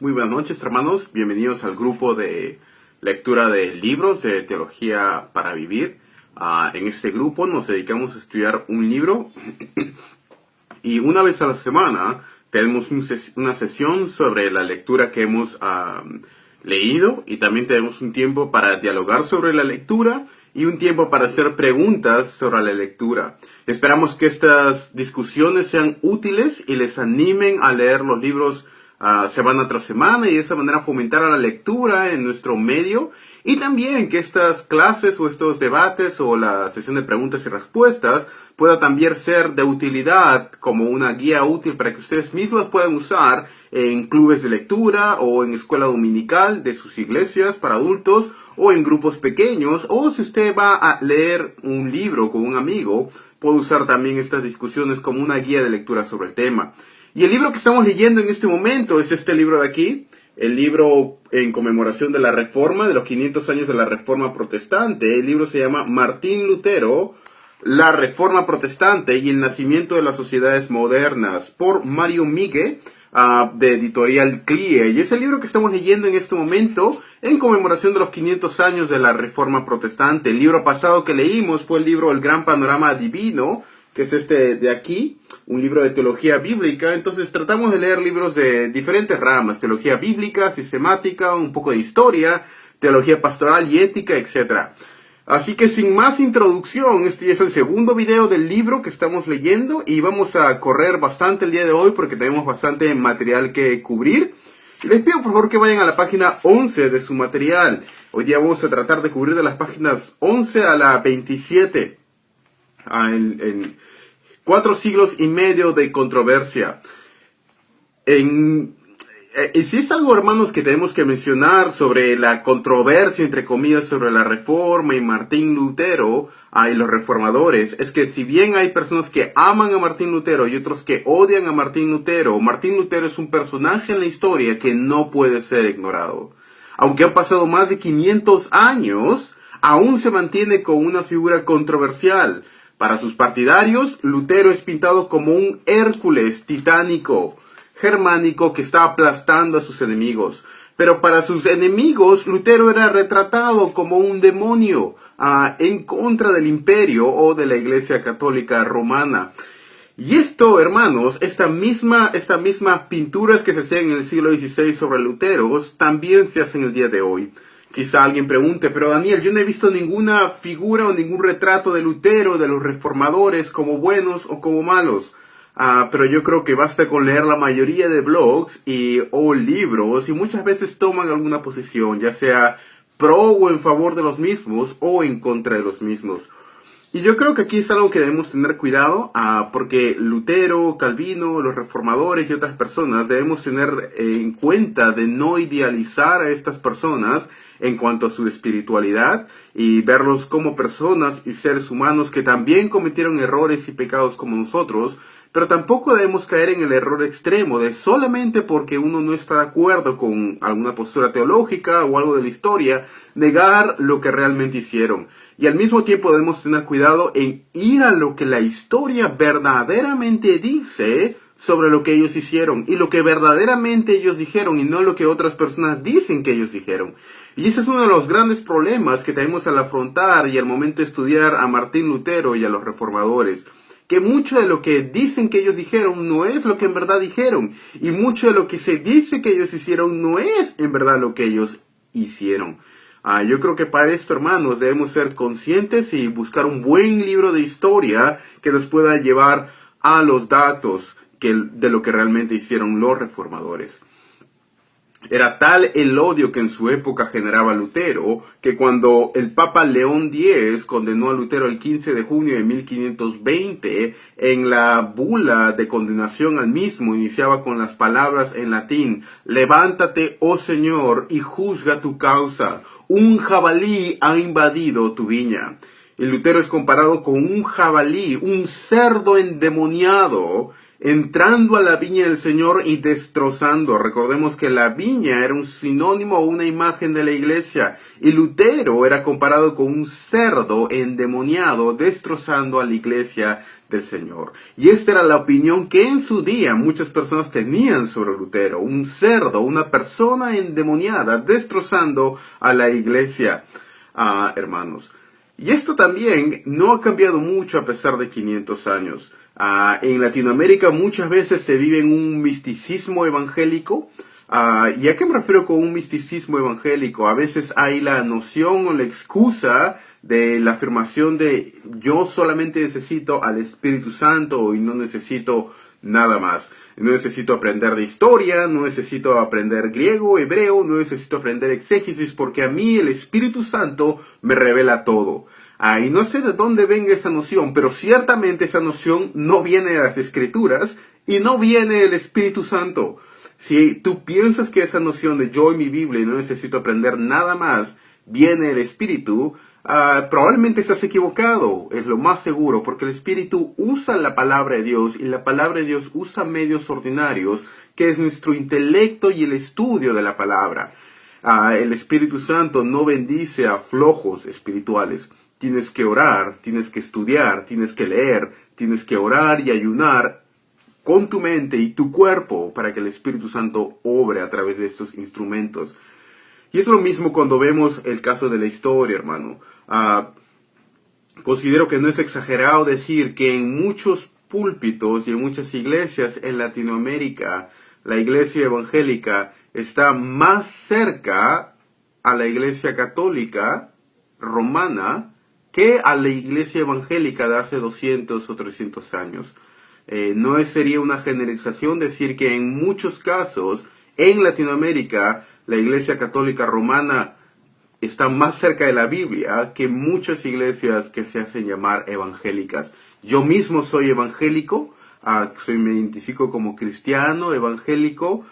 Muy buenas noches, hermanos. Bienvenidos al grupo de lectura de libros de teología para vivir. En este grupo nos dedicamos a estudiar un libro y una vez a la semana tenemos una sesión sobre la lectura que hemos leído, y también tenemos un tiempo para dialogar sobre la lectura y un tiempo para hacer preguntas sobre la lectura. Esperamos que estas discusiones sean útiles y les animen a leer los libros semana tras semana, y de esa manera fomentar la lectura en nuestro medio, y también que estas clases o estos debates o la sesión de preguntas y respuestas pueda también ser de utilidad como una guía útil para que ustedes mismos puedan usar en clubes de lectura o en escuela dominical de sus iglesias para adultos o en grupos pequeños, o si usted va a leer un libro con un amigo, puede usar también estas discusiones como una guía de lectura sobre el tema. Y el libro que estamos leyendo en este momento es este libro de aquí, el libro en conmemoración de la Reforma, de los 500 años de la Reforma Protestante. El libro se llama Martín Lutero, la Reforma Protestante y el nacimiento de las sociedades modernas, por Mario Migge, de editorial CLIE. Y es el libro que estamos leyendo en este momento en conmemoración de los 500 años de la Reforma Protestante. El libro pasado que leímos fue el libro El Gran Panorama Divino, que es este de aquí, un libro de teología bíblica. Entonces tratamos de leer libros de diferentes ramas: teología bíblica, sistemática, un poco de historia, teología pastoral y ética, etc. Así que sin más introducción, este es el segundo video del libro que estamos leyendo, y vamos a correr bastante el día de hoy porque tenemos bastante material que cubrir. Y les pido por favor que vayan a la página 11 de su material. Hoy día vamos a tratar de cubrir de las páginas 11 a la 27. En 4 siglos y medio de controversia. Y si es algo, hermanos, que tenemos que mencionar sobre la controversia, entre comillas, sobre la Reforma y Martín Lutero y los reformadores, es que si bien hay personas que aman a Martín Lutero y otros que odian a Martín Lutero es un personaje en la historia que no puede ser ignorado. Aunque han pasado más de 500 años, aún se mantiene como una figura controversial. Para sus partidarios, Lutero es pintado como un Hércules titánico, germánico, que está aplastando a sus enemigos. Pero para sus enemigos, Lutero era retratado como un demonio en contra del imperio o de la Iglesia Católica Romana. Y esto, hermanos, estas mismas pinturas que se hacían en el siglo XVI sobre Lutero, también se hacen el día de hoy. Quizá alguien pregunte: pero Daniel, yo no he visto ninguna figura o ningún retrato de Lutero, de los reformadores, como buenos o como malos. Pero yo creo que basta con leer la mayoría de blogs o libros, y muchas veces toman alguna posición, ya sea pro o en favor de los mismos o en contra de los mismos. Y yo creo que aquí es algo que debemos tener cuidado, porque Lutero, Calvino, los reformadores y otras personas debemos tener en cuenta de no idealizar a estas personas en cuanto a su espiritualidad, y verlos como personas y seres humanos que también cometieron errores y pecados como nosotros. Pero tampoco debemos caer en el error extremo de solamente porque uno no está de acuerdo con alguna postura teológica o algo de la historia, negar lo que realmente hicieron. Y al mismo tiempo debemos tener cuidado en ir a lo que la historia verdaderamente dice sobre lo que ellos hicieron, y lo que verdaderamente ellos dijeron, y no lo que otras personas dicen que ellos dijeron. Y ese es uno de los grandes problemas que tenemos al afrontar y al momento de estudiar a Martín Lutero y a los reformadores. Que mucho de lo que dicen que ellos dijeron no es lo que en verdad dijeron, y mucho de lo que se dice que ellos hicieron no es en verdad lo que ellos hicieron. Yo creo que para esto, hermanos, debemos ser conscientes y buscar un buen libro de historia que nos pueda llevar a los datos de lo que realmente hicieron los reformadores. Era tal el odio que en su época generaba Lutero, que cuando el Papa León X condenó a Lutero el 15 de junio de 1520, en la bula de condenación al mismo iniciaba con las palabras en latín: «Levántate, oh Señor, y juzga tu causa. Un jabalí ha invadido tu viña». Y Lutero es comparado con un jabalí, un cerdo endemoniado, entrando a la viña del Señor y destrozando. Recordemos que la viña era un sinónimo o una imagen de la iglesia, y Lutero era comparado con un cerdo endemoniado destrozando a la iglesia del Señor. Y esta era la opinión que en su día muchas personas tenían sobre Lutero, un cerdo, una persona endemoniada destrozando a la iglesia, hermanos. Y esto también no ha cambiado mucho a pesar de 500 años. En Latinoamérica muchas veces se vive en un misticismo evangélico. ¿Y a qué me refiero con un misticismo evangélico? A veces hay la noción o la excusa de la afirmación de yo solamente necesito al Espíritu Santo y no necesito nada más. No necesito aprender de historia, no necesito aprender griego, hebreo, no necesito aprender exégesis, porque a mí el Espíritu Santo me revela todo. Y no sé de dónde venga esa noción, pero ciertamente esa noción no viene de las Escrituras y no viene del Espíritu Santo. Si tú piensas que esa noción de yo y mi Biblia y no necesito aprender nada más viene del Espíritu, probablemente estás equivocado, es lo más seguro, porque el Espíritu usa la palabra de Dios y la palabra de Dios usa medios ordinarios, que es nuestro intelecto y el estudio de la palabra. El Espíritu Santo no bendice a flojos espirituales. Tienes que orar, tienes que estudiar, tienes que leer, tienes que orar y ayunar con tu mente y tu cuerpo para que el Espíritu Santo obre a través de estos instrumentos. Y es lo mismo cuando vemos el caso de la historia, hermano. Considero que no es exagerado decir que en muchos púlpitos y en muchas iglesias en Latinoamérica, la iglesia evangélica está más cerca a la iglesia católica romana que a la iglesia evangélica de hace 200 o 300 años. No sería una generalización decir que en muchos casos en Latinoamérica la iglesia católica romana está más cerca de la Biblia que muchas iglesias que se hacen llamar evangélicas. Yo mismo soy evangélico, me identifico como cristiano evangélico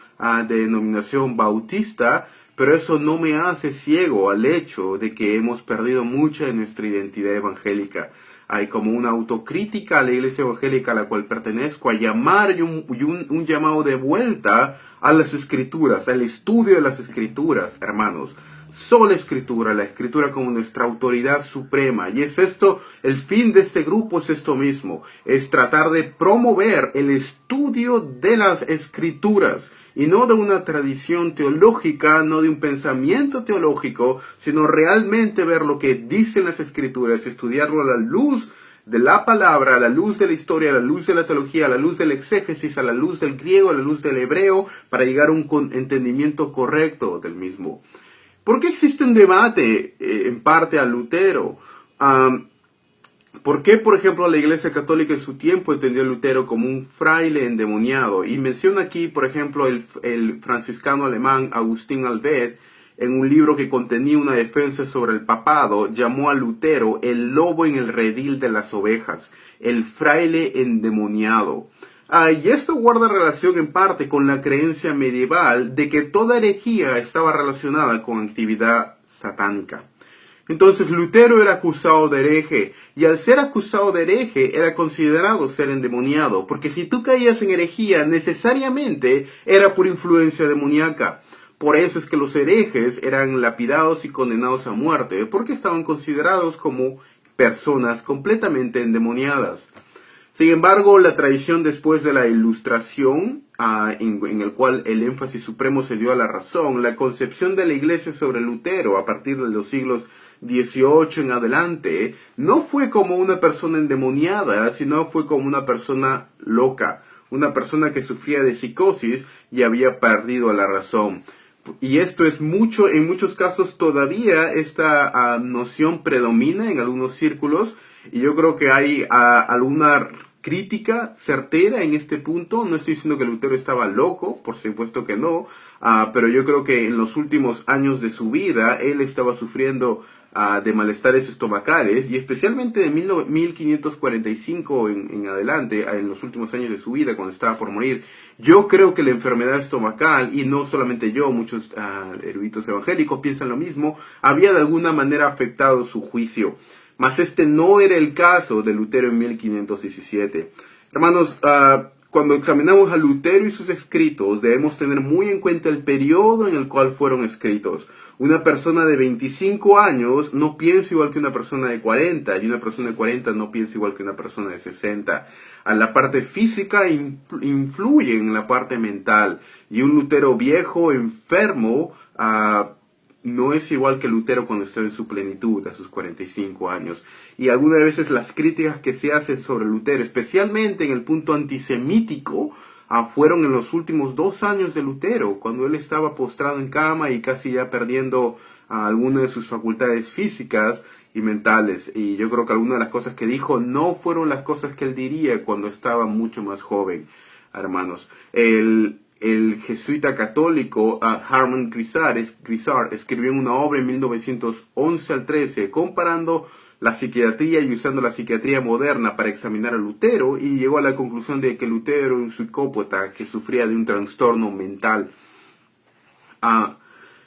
de denominación bautista, pero eso no me hace ciego al hecho de que hemos perdido mucha de nuestra identidad evangélica. Hay como una autocrítica a la iglesia evangélica a la cual pertenezco, a llamar y un llamado de vuelta a las Escrituras, al estudio de las Escrituras, hermanos. Sola Escritura, la Escritura como nuestra autoridad suprema. Y es esto, el fin de este grupo es esto mismo, es tratar de promover el estudio de las Escrituras. Y no de una tradición teológica, no de un pensamiento teológico, sino realmente ver lo que dicen las Escrituras, estudiarlo a la luz de la palabra, a la luz de la historia, a la luz de la teología, a la luz del exégesis, a la luz del griego, a la luz del hebreo, para llegar a un entendimiento correcto del mismo. ¿Por qué existe un debate en parte a Lutero? ¿Por qué, por ejemplo, la Iglesia Católica en su tiempo entendió a Lutero como un fraile endemoniado? Y menciona aquí, por ejemplo, el franciscano alemán Agustín Albet, en un libro que contenía una defensa sobre el papado, llamó a Lutero el lobo en el redil de las ovejas, el fraile endemoniado. Y esto guarda relación en parte con la creencia medieval de que toda herejía estaba relacionada con actividad satánica. Entonces Lutero era acusado de hereje, y al ser acusado de hereje era considerado ser endemoniado, porque si tú caías en herejía necesariamente era por influencia demoníaca. Por eso es que los herejes eran lapidados y condenados a muerte, porque estaban considerados como personas completamente endemoniadas. Sin embargo, la tradición después de la Ilustración, en el cual el énfasis supremo se dio a la razón, la concepción de la Iglesia sobre Lutero a partir de los siglos XVIII en adelante, no fue como una persona endemoniada, sino fue como una persona loca, una persona que sufría de psicosis y había perdido la razón. Y esto es mucho, en muchos casos todavía esta noción predomina en algunos círculos, y yo creo que hay alguna crítica certera en este punto. No estoy diciendo que Lutero estaba loco, por supuesto que no, pero yo creo que en los últimos años de su vida él estaba sufriendo de malestares estomacales, y especialmente de 1545 en adelante, en los últimos años de su vida, cuando estaba por morir. Yo creo que la enfermedad estomacal, y no solamente yo, muchos eruditos evangélicos piensan lo mismo, había de alguna manera afectado su juicio. Mas este no era el caso de Lutero en 1517. Hermanos, Cuando examinamos a Lutero y sus escritos, debemos tener muy en cuenta el periodo en el cual fueron escritos. Una persona de 25 años no piensa igual que una persona de 40, y una persona de 40 no piensa igual que una persona de 60. A la parte física influye en la parte mental, y un Lutero viejo, enfermo, no es igual que Lutero cuando está en su plenitud, a sus 45 años. Y algunas veces las críticas que se hacen sobre Lutero, especialmente en el punto antisemítico, fueron en los últimos 2 años de Lutero, cuando él estaba postrado en cama y casi ya perdiendo algunas de sus facultades físicas y mentales. Y yo creo que algunas de las cosas que dijo no fueron las cosas que él diría cuando estaba mucho más joven, hermanos. El jesuita católico Harman Grisard escribió una obra en 1911 al 13 comparando la psiquiatría y usando la psiquiatría moderna para examinar a Lutero, y llegó a la conclusión de que Lutero era un psicópata que sufría de un trastorno mental.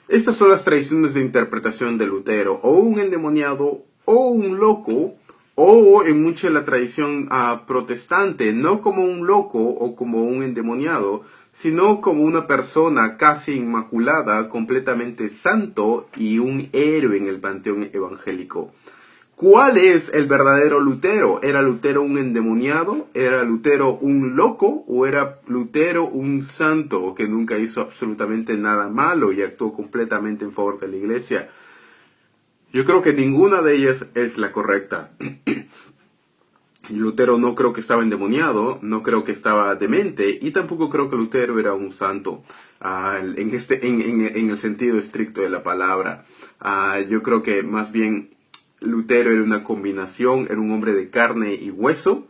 Estas son las tradiciones de interpretación de Lutero: o un endemoniado, o un loco, o en mucha de la tradición protestante, no como un loco o como un endemoniado, sino como una persona casi inmaculada, completamente santo y un héroe en el panteón evangélico. ¿Cuál es el verdadero Lutero? ¿Era Lutero un endemoniado? ¿Era Lutero un loco? ¿O era Lutero un santo que nunca hizo absolutamente nada malo y actuó completamente en favor de la iglesia? Yo creo que ninguna de ellas es la correcta. Lutero no creo que estaba endemoniado, no creo que estaba demente, y tampoco creo que Lutero era un santo, en el sentido estricto de la palabra. Yo creo que más bien Lutero era una combinación, era un hombre de carne y hueso,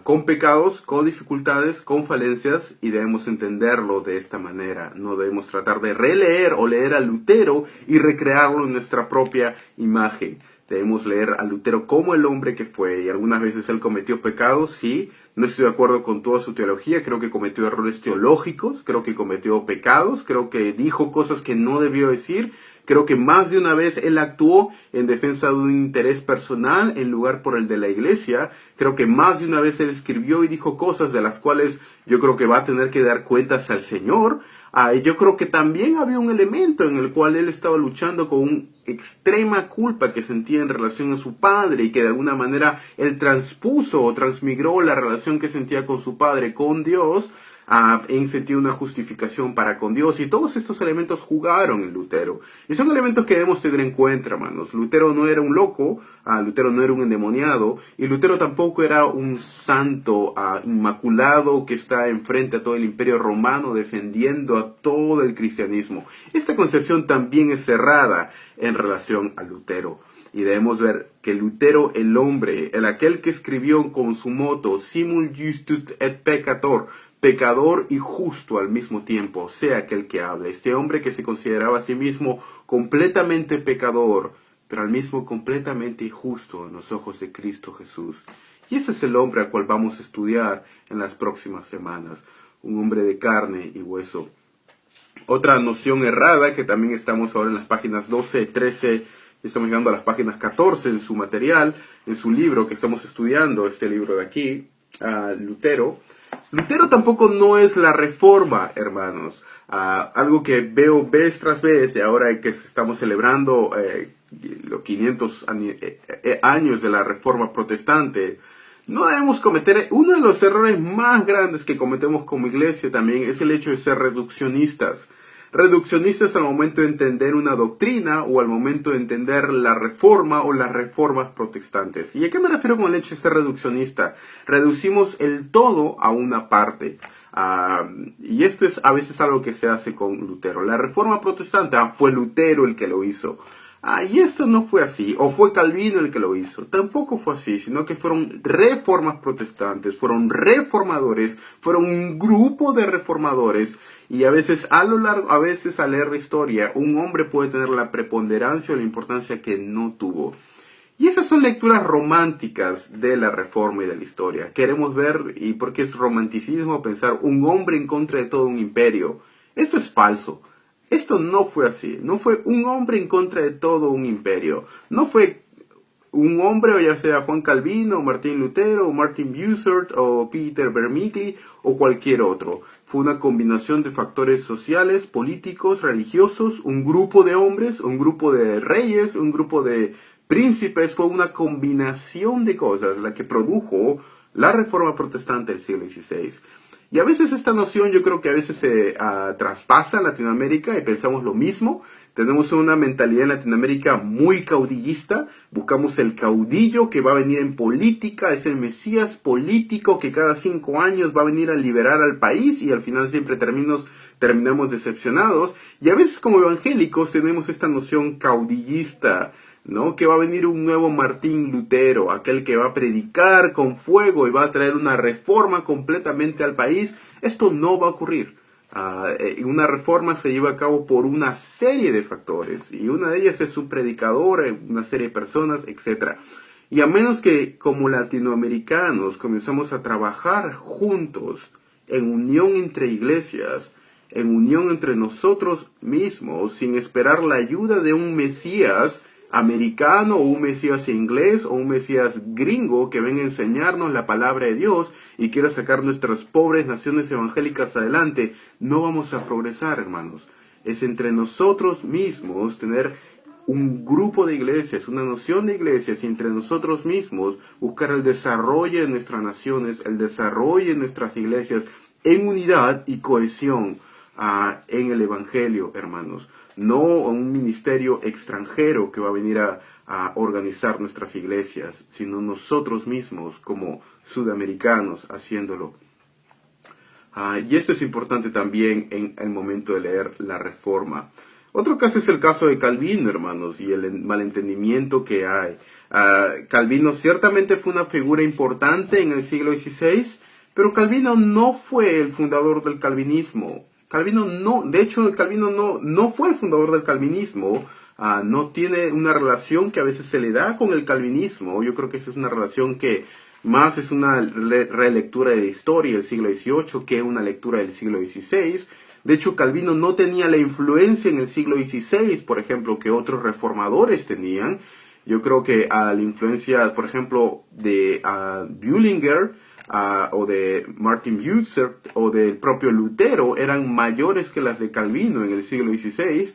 con pecados, con dificultades, con falencias, y debemos entenderlo de esta manera. No debemos tratar de releer o leer a Lutero y recrearlo en nuestra propia imagen. Debemos leer a Lutero como el hombre que fue, y algunas veces él cometió pecados, sí. No estoy de acuerdo con toda su teología, creo que cometió errores teológicos, creo que cometió pecados, creo que dijo cosas que no debió decir, creo que más de una vez él actuó en defensa de un interés personal en lugar por el de la iglesia, creo que más de una vez él escribió y dijo cosas de las cuales yo creo que va a tener que dar cuentas al Señor. Yo creo que también había un elemento en el cual él estaba luchando con una extrema culpa que sentía en relación a su padre, y que de alguna manera él transpuso o transmigró la relación que sentía con su padre con Dios en sentido de una justificación para con Dios, y todos estos elementos jugaron en Lutero, y son elementos que debemos tener en cuenta, hermanos. Lutero no era un loco, Lutero no era un endemoniado, y Lutero tampoco era un santo inmaculado que está enfrente a todo el imperio romano defendiendo a todo el cristianismo. Esta concepción también es cerrada en relación a Lutero. Y debemos ver que Lutero, el hombre, aquel que escribió con su moto Simul justus et peccator, pecador y justo al mismo tiempo, sea aquel que hable. Este hombre que se consideraba a sí mismo completamente pecador, pero al mismo completamente justo en los ojos de Cristo Jesús. Y ese es el hombre al cual vamos a estudiar en las próximas semanas. Un hombre de carne y hueso. Otra noción errada, que también estamos ahora en las páginas 12, 13, estamos llegando a las páginas 14 en su material, en su libro que estamos estudiando, este libro de aquí, Lutero. Lutero tampoco no es la reforma, hermanos. Algo que veo vez tras vez, y ahora que estamos celebrando los 500 años de la reforma protestante, no debemos cometer, uno de los errores más grandes que cometemos como iglesia también es el hecho de ser reduccionistas. Reduccionistas al momento de entender una doctrina, o al momento de entender la reforma o las reformas protestantes. ¿Y a qué me refiero con el hecho de ser reduccionista? Reducimos el todo a una parte. Y esto es a veces algo que se hace con Lutero. La reforma protestante, fue Lutero el que lo hizo. Y esto no fue así, o fue Calvino el que lo hizo. Tampoco fue así, sino que fueron reformas protestantes, fueron reformadores, fueron un grupo de reformadores. Y a veces al leer la historia, un hombre puede tener la preponderancia o la importancia que no tuvo. Y esas son lecturas románticas de la reforma y de la historia. Queremos ver, y porque es romanticismo pensar un hombre en contra de todo un imperio. Esto es falso. Esto no fue así. No fue un hombre en contra de todo un imperio. No fue un hombre, o ya sea Juan Calvino, o Martín Lutero, o Martin Bucer, o Peter Vermigli, o cualquier otro. Fue una combinación de factores sociales, políticos, religiosos, un grupo de hombres, un grupo de reyes, un grupo de príncipes. Fue una combinación de cosas la que produjo la Reforma Protestante del siglo XVI. Y a veces esta noción yo creo que a veces se traspasa en Latinoamérica y pensamos lo mismo. Tenemos una mentalidad en Latinoamérica muy caudillista. Buscamos el caudillo que va a venir en política, es el mesías político que cada 5 años va a venir a liberar al país y al final siempre terminamos decepcionados. Y a veces como evangélicos tenemos esta noción caudillista, ¿no? Que va a venir un nuevo Martín Lutero, aquel que va a predicar con fuego y va a traer una reforma completamente al país. Esto no va a ocurrir. Una reforma se lleva a cabo por una serie de factores y una de ellas es un predicador, una serie de personas, etc. Y a menos que como latinoamericanos comenzamos a trabajar juntos en unión entre iglesias, en unión entre nosotros mismos, sin esperar la ayuda de un Mesías americano o un Mesías inglés o un Mesías gringo que venga a enseñarnos la palabra de Dios y quiera sacar nuestras pobres naciones evangélicas adelante, no vamos a progresar, hermanos. Es entre nosotros mismos tener un grupo de iglesias, una noción de iglesias y entre nosotros mismos buscar el desarrollo de nuestras naciones, el desarrollo de nuestras iglesias en unidad y cohesión en el evangelio, hermanos. No un ministerio extranjero que va a venir a organizar nuestras iglesias, sino nosotros mismos como sudamericanos haciéndolo. Y esto es importante también en el momento de leer la Reforma. Otro caso es el caso de Calvino, hermanos, y el malentendimiento que hay. Calvino ciertamente fue una figura importante en el siglo XVI, pero Calvino no fue el fundador del calvinismo. Calvino no fue el fundador del calvinismo, no tiene una relación que a veces se le da con el calvinismo. Yo creo que esa es una relación que más es una relectura de la historia del siglo XVIII que una lectura del siglo XVI. De hecho, Calvino no tenía la influencia en el siglo XVI, por ejemplo, que otros reformadores tenían. Yo creo que la influencia, por ejemplo, de Bullinger, o de Martin Bucer o del propio Lutero eran mayores que las de Calvino en el siglo XVI.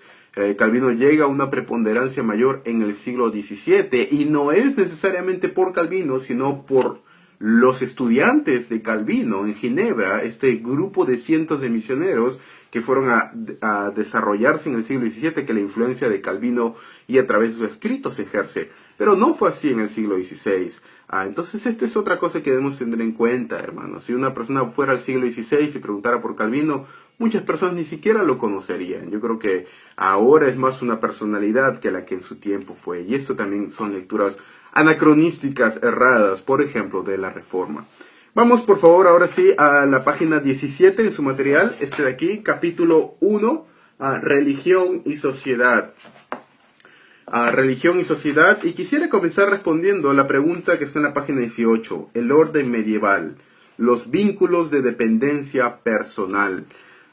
Calvino llega a una preponderancia mayor en el siglo XVII y no es necesariamente por Calvino, sino por los estudiantes de Calvino en Ginebra, este grupo de cientos de misioneros que fueron a desarrollarse en el siglo XVII, que la influencia de Calvino y a través de sus escritos ejerce. Pero no fue así en el siglo XVI. Entonces esta es otra cosa que debemos tener en cuenta, hermanos. Si una persona fuera al siglo XVI y preguntara por Calvino, muchas personas ni siquiera lo conocerían. Yo creo que ahora es más una personalidad que la que en su tiempo fue. Y esto también son lecturas anacronísticas, erradas, por ejemplo, de la Reforma. Vamos, por favor, ahora sí, a la página 17 en su material, este de aquí, capítulo 1, Religión y Sociedad. Religión y sociedad, y quisiera comenzar respondiendo a la pregunta que está en la página 18, el orden medieval, los vínculos de dependencia personal.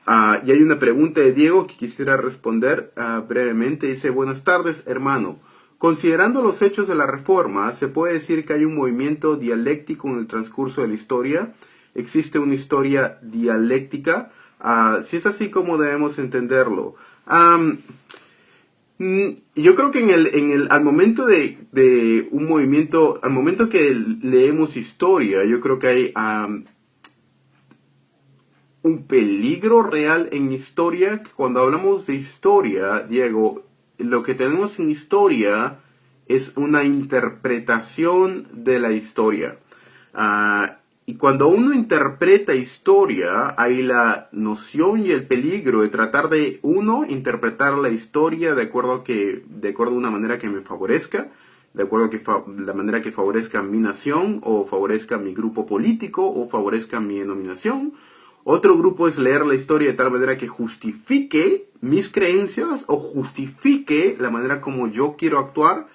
Y hay una pregunta de Diego que quisiera responder brevemente. Dice: buenas tardes, hermano. Considerando los hechos de la Reforma, ¿se puede decir que hay un movimiento dialéctico en el transcurso de la historia? ¿Existe una historia dialéctica? Si es así, ¿cómo debemos entenderlo? Yo creo que al momento de un movimiento, al momento que leemos historia, yo creo que hay un peligro real en historia. Cuando hablamos de historia, Diego, lo que tenemos en historia es una interpretación de la historia. Y cuando uno interpreta historia, hay la noción y el peligro de tratar de, interpretar la historia de acuerdo a una manera que me favorezca, de acuerdo a la manera que favorezca mi nación, o favorezca mi grupo político, o favorezca mi denominación. Otro grupo es leer la historia de tal manera que justifique mis creencias, o justifique la manera como yo quiero actuar.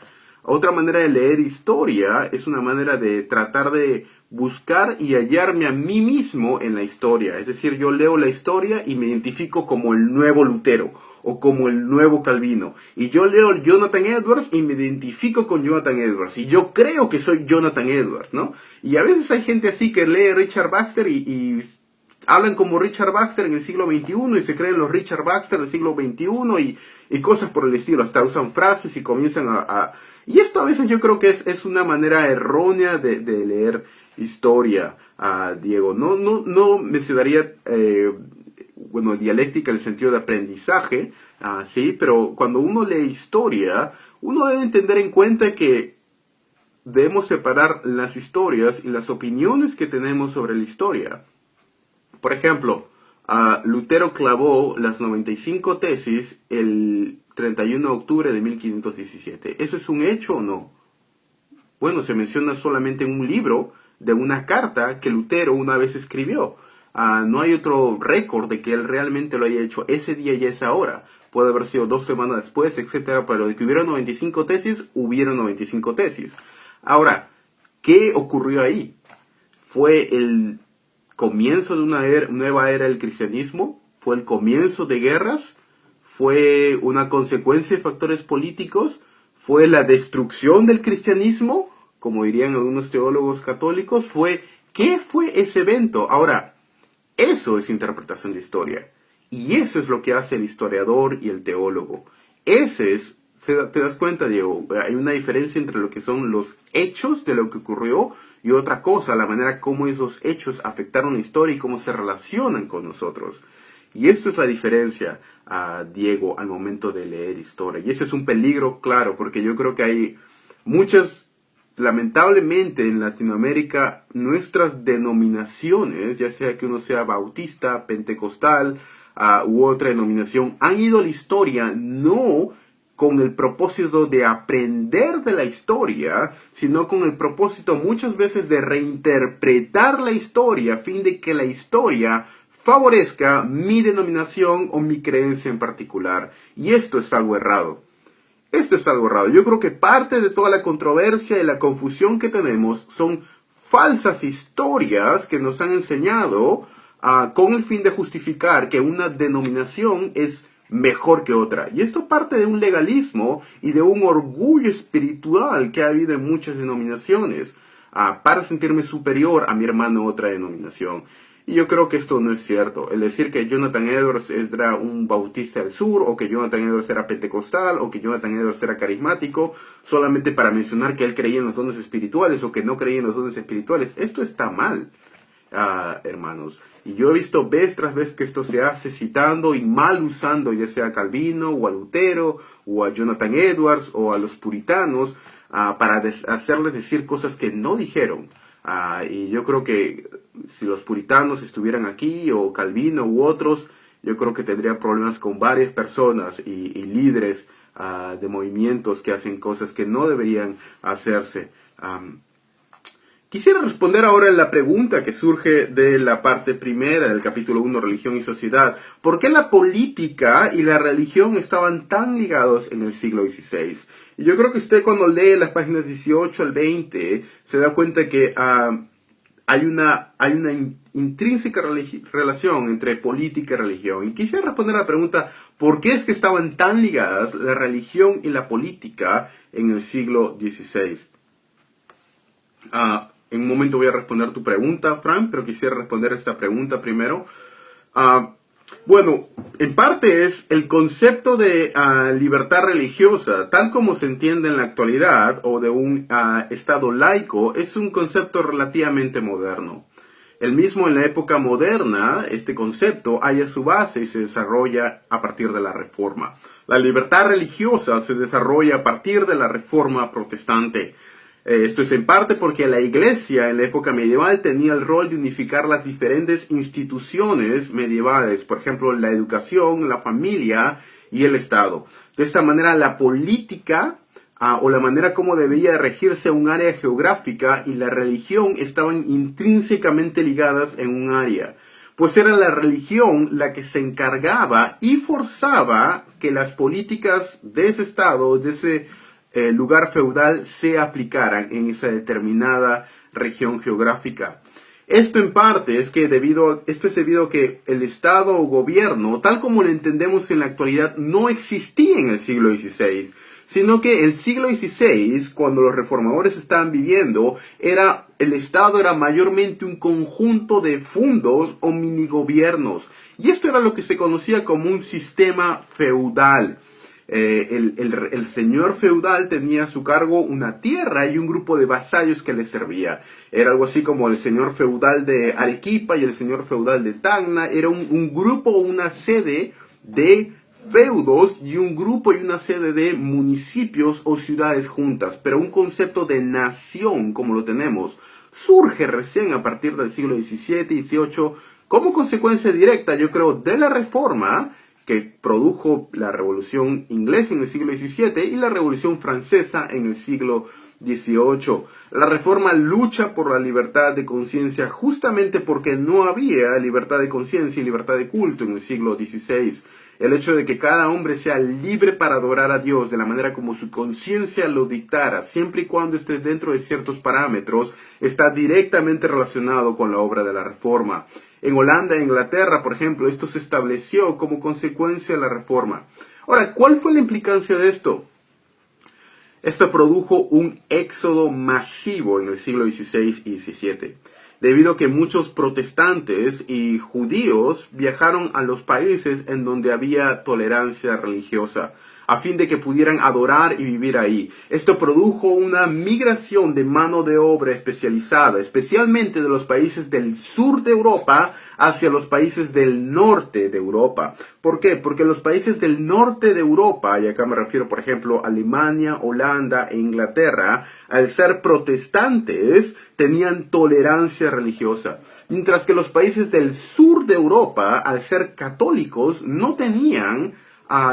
Otra manera de leer historia es una manera de tratar de buscar y hallarme a mí mismo en la historia. Es decir, yo leo la historia y me identifico como el nuevo Lutero, o como el nuevo Calvino. Y yo leo Jonathan Edwards y me identifico con Jonathan Edwards. Y yo creo que soy Jonathan Edwards, ¿no? Y a veces hay gente así que lee Richard Baxter y hablan como Richard Baxter en el siglo XXI y se creen los Richard Baxter del siglo XXI y cosas por el estilo. Hasta usan frases y comienzan Y esto a veces yo creo que es una manera errónea de leer historia, Diego. No mencionaría, dialéctica en el sentido de aprendizaje, sí, pero cuando uno lee historia, uno debe tener en cuenta que debemos separar las historias y las opiniones que tenemos sobre la historia. Por ejemplo, Lutero clavó las 95 tesis el 31 de octubre de 1517. ¿Eso es un hecho o no? Bueno, se menciona solamente en un libro de una carta que Lutero una vez escribió. No hay otro récord de que él realmente lo haya hecho ese día y esa hora. Puede haber sido 2 semanas después, etcétera, pero de que hubieron 95 tesis, hubieron 95 tesis. Ahora, ¿qué ocurrió ahí? ¿Fue el comienzo de una nueva era del cristianismo? ¿Fue el comienzo de guerras? ¿Fue una consecuencia de factores políticos? ¿Fue la destrucción del cristianismo? Como dirían algunos teólogos católicos. ¿Qué fue ese evento? Ahora, eso es interpretación de historia. Y eso es lo que hace el historiador y el teólogo. ¿Te das cuenta, Diego? Hay una diferencia entre lo que son los hechos de lo que ocurrió y otra cosa, la manera como esos hechos afectaron la historia y cómo se relacionan con nosotros. Y esto es la diferencia, Diego, al momento de leer historia. Y ese es un peligro, claro, porque yo creo que hay lamentablemente en Latinoamérica, nuestras denominaciones, ya sea que uno sea bautista, pentecostal u otra denominación, han ido a la historia no con el propósito de aprender de la historia, sino con el propósito muchas veces de reinterpretar la historia a fin de que la historia favorezca mi denominación o mi creencia en particular. Y esto es algo errado. Esto es algo errado. Yo creo que parte de toda la controversia y la confusión que tenemos son falsas historias que nos han enseñado con el fin de justificar que una denominación es mejor que otra. Y esto parte de un legalismo y de un orgullo espiritual que ha habido en muchas denominaciones para sentirme superior a mi hermano de otra denominación. Y yo creo que esto no es cierto. El decir que Jonathan Edwards era un bautista del sur, o que Jonathan Edwards era pentecostal, o que Jonathan Edwards era carismático, solamente para mencionar que él creía en los dones espirituales o que no creía en los dones espirituales. Esto está mal, hermanos. Y yo he visto vez tras vez que esto se hace citando y mal usando ya sea a Calvino o a Lutero o a Jonathan Edwards o a los puritanos para hacerles decir cosas que no dijeron. Y yo creo que si los puritanos estuvieran aquí o Calvino u otros, yo creo que tendría problemas con varias personas y líderes de movimientos que hacen cosas que no deberían hacerse. Quisiera responder ahora a la pregunta que surge de la parte primera del capítulo 1, Religión y Sociedad. ¿Por qué la política y la religión estaban tan ligados en el siglo XVI? Y yo creo que usted cuando lee las páginas 18 al 20 se da cuenta que hay una intrínseca relación entre política y religión. Y quisiera responder a la pregunta, ¿por qué es que estaban tan ligadas la religión y la política en el siglo XVI? En un momento voy a responder tu pregunta, Frank, pero quisiera responder esta pregunta primero. Bueno, en parte es el concepto de libertad religiosa, tal como se entiende en la actualidad, o de un Estado laico, es un concepto relativamente moderno. El mismo en la época moderna, este concepto halla su base y se desarrolla a partir de la Reforma. La libertad religiosa se desarrolla a partir de la Reforma protestante. Esto es en parte porque la Iglesia en la época medieval tenía el rol de unificar las diferentes instituciones medievales, por ejemplo, la educación, la familia y el Estado. De esta manera, la política o la manera como debía regirse un área geográfica y la religión estaban intrínsecamente ligadas en un área, pues era la religión la que se encargaba y forzaba que las políticas de ese Estado, de ese lugar feudal, se aplicaran en esa determinada región geográfica. Esto en parte es debido a que el Estado o gobierno, tal como lo entendemos en la actualidad, no existía en el siglo XVI, sino que el siglo XVI, cuando los reformadores estaban viviendo, el Estado era mayormente un conjunto de fundos o minigobiernos. Y esto era lo que se conocía como un sistema feudal. El señor feudal tenía a su cargo una tierra y un grupo de vasallos que le servía. Era algo así como el señor feudal de Arequipa y el señor feudal de Tacna. Era un grupo o una sede de feudos y un grupo y una sede de municipios o ciudades juntas. Pero un concepto de nación como lo tenemos surge recién a partir del siglo XVII y XVIII como consecuencia directa, yo creo, de la Reforma que produjo la Revolución Inglesa en el siglo XVII y la Revolución Francesa en el siglo XVIII. La Reforma lucha por la libertad de conciencia justamente porque no había libertad de conciencia y libertad de culto en el siglo XVI. El hecho de que cada hombre sea libre para adorar a Dios de la manera como su conciencia lo dictara, siempre y cuando esté dentro de ciertos parámetros, está directamente relacionado con la obra de la Reforma. En Holanda e Inglaterra, por ejemplo, esto se estableció como consecuencia de la Reforma. Ahora, ¿cuál fue la implicancia de esto? Esto produjo un éxodo masivo en el siglo XVI y XVII, debido a que muchos protestantes y judíos viajaron a los países en donde había tolerancia religiosa, a fin de que pudieran adorar y vivir ahí. Esto produjo una migración de mano de obra especializada, especialmente de los países del sur de Europa hacia los países del norte de Europa. ¿Por qué? Porque los países del norte de Europa, y acá me refiero por ejemplo a Alemania, Holanda e Inglaterra, al ser protestantes, tenían tolerancia religiosa. Mientras que los países del sur de Europa, al ser católicos, no tenían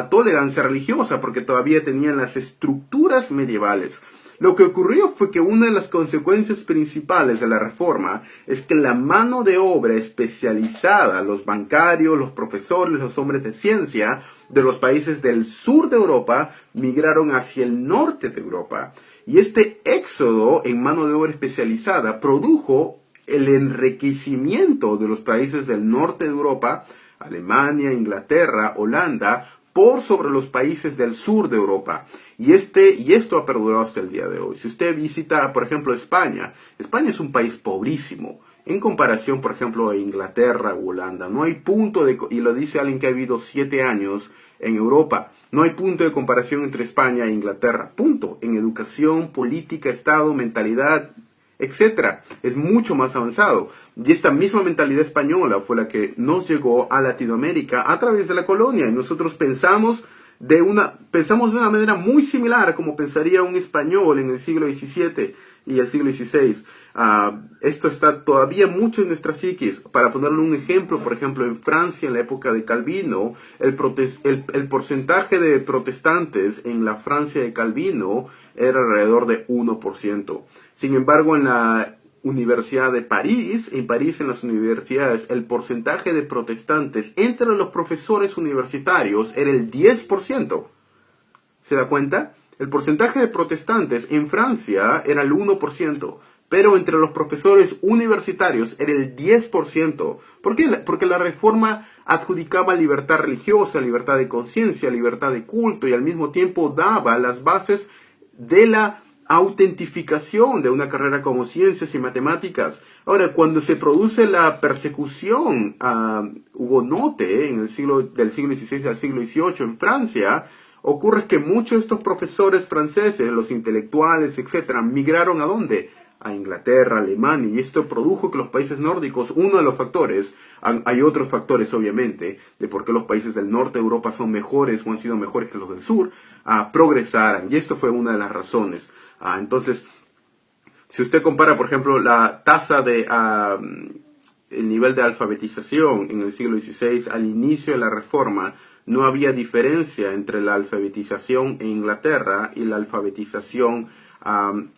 tolerancia religiosa, porque todavía tenían las estructuras medievales. Lo que ocurrió fue que una de las consecuencias principales de la Reforma es que la mano de obra especializada, los bancarios, los profesores, los hombres de ciencia de los países del sur de Europa migraron hacia el norte de Europa. Y este éxodo en mano de obra especializada produjo el enriquecimiento de los países del norte de Europa, Alemania, Inglaterra, Holanda, por sobre los países del sur de Europa. Y esto ha perdurado hasta el día de hoy. Si usted visita, por ejemplo, España es un país pobrísimo en comparación, por ejemplo, a Inglaterra o Holanda. No hay punto y lo dice alguien que ha vivido 7 años en Europa, no hay punto de comparación entre España e Inglaterra. Punto. En educación, política, Estado, mentalidad, etcétera. Es mucho más avanzado. Y esta misma mentalidad española fue la que nos llegó a Latinoamérica a través de la colonia. Y nosotros pensamos de una manera muy similar a como pensaría un español en el siglo XVII y el siglo XVI. Esto está todavía mucho en nuestra psiquis. Para ponerle un ejemplo, por ejemplo, en Francia, en la época de Calvino, el porcentaje de protestantes en la Francia de Calvino era alrededor de 1%. Sin embargo, en la Universidad de París, en las universidades, el porcentaje de protestantes entre los profesores universitarios era el 10%. ¿Se da cuenta? El porcentaje de protestantes en Francia era el 1%, pero entre los profesores universitarios era el 10%. ¿Por qué? Porque la Reforma adjudicaba libertad religiosa, libertad de conciencia, libertad de culto y al mismo tiempo daba las bases de la autentificación de una carrera como ciencias y matemáticas. Ahora, cuando se produce la persecución hugonote del siglo XVI al siglo XVIII en Francia, ocurre que muchos de estos profesores franceses, los intelectuales, etcétera, migraron ¿a dónde? A Inglaterra, Alemania, y esto produjo que los países nórdicos, uno de los factores, hay otros factores obviamente, de por qué los países del norte de Europa son mejores o han sido mejores que los del sur, progresaran, y esto fue una de las razones. Entonces, si usted compara, por ejemplo, la tasa de el nivel de alfabetización en el siglo XVI al inicio de la Reforma, no había diferencia entre la alfabetización en Inglaterra y la alfabetización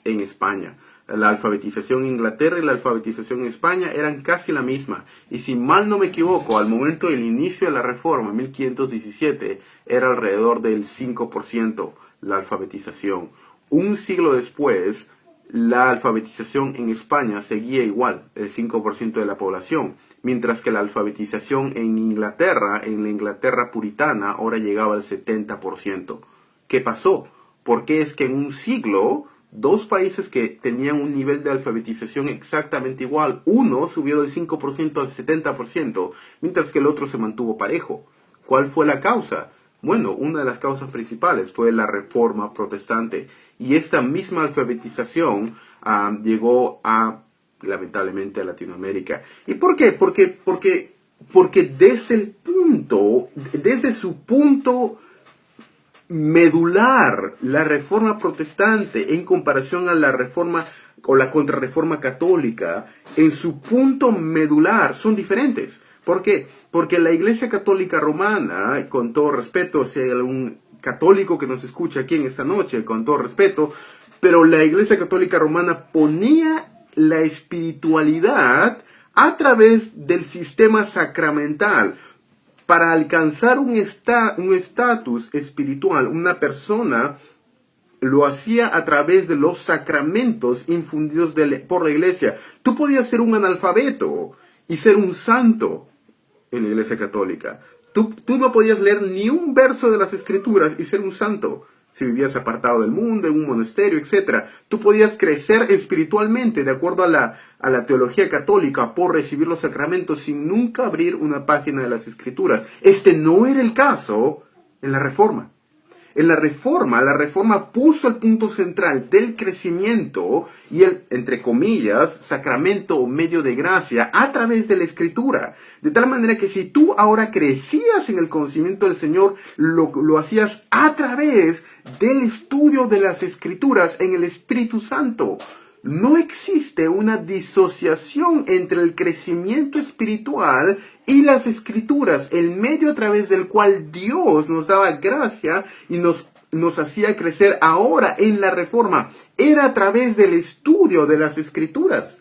en España. La alfabetización en Inglaterra y la alfabetización en España eran casi la misma. Y si mal no me equivoco, al momento del inicio de la Reforma, en 1517, era alrededor del 5% la alfabetización. Un siglo después, la alfabetización en España seguía igual, el 5% de la población, mientras que la alfabetización en la Inglaterra puritana, ahora llegaba al 70%. ¿Qué pasó? Porque es que en un siglo, dos países que tenían un nivel de alfabetización exactamente igual, uno subió del 5% al 70%, mientras que el otro se mantuvo parejo. ¿Cuál fue la causa? Bueno, una de las causas principales fue la Reforma Protestante. Y esta misma alfabetización llegó lamentablemente, a Latinoamérica. ¿Y por qué? Porque desde su punto medular, la Reforma Protestante, en comparación a la Reforma o la Contrarreforma Católica, en su punto medular son diferentes. ¿Por qué? Porque la Iglesia Católica Romana, con todo respeto, si hay algún católico que nos escucha aquí en esta noche, con todo respeto, pero la Iglesia Católica Romana ponía la espiritualidad a través del sistema sacramental. Para alcanzar un estatus espiritual, una persona lo hacía a través de los sacramentos infundidos por la Iglesia. Tú podías ser un analfabeto y ser un santo en la Iglesia Católica. Tú no podías leer ni un verso de las Escrituras y ser un santo. Si vivías apartado del mundo, en un monasterio, etc. Tú podías crecer espiritualmente de acuerdo a la teología católica por recibir los sacramentos sin nunca abrir una página de las Escrituras. Este no era el caso en la Reforma. En la Reforma puso el punto central del crecimiento y el, entre comillas, sacramento o medio de gracia a través de la Escritura. De tal manera que si tú ahora crecías en el conocimiento del Señor, lo hacías a través del estudio de las Escrituras en el Espíritu Santo. No existe una disociación entre el crecimiento espiritual y las Escrituras, el medio a través del cual Dios nos daba gracia y nos hacía crecer ahora en la Reforma. Era a través del estudio de las Escrituras.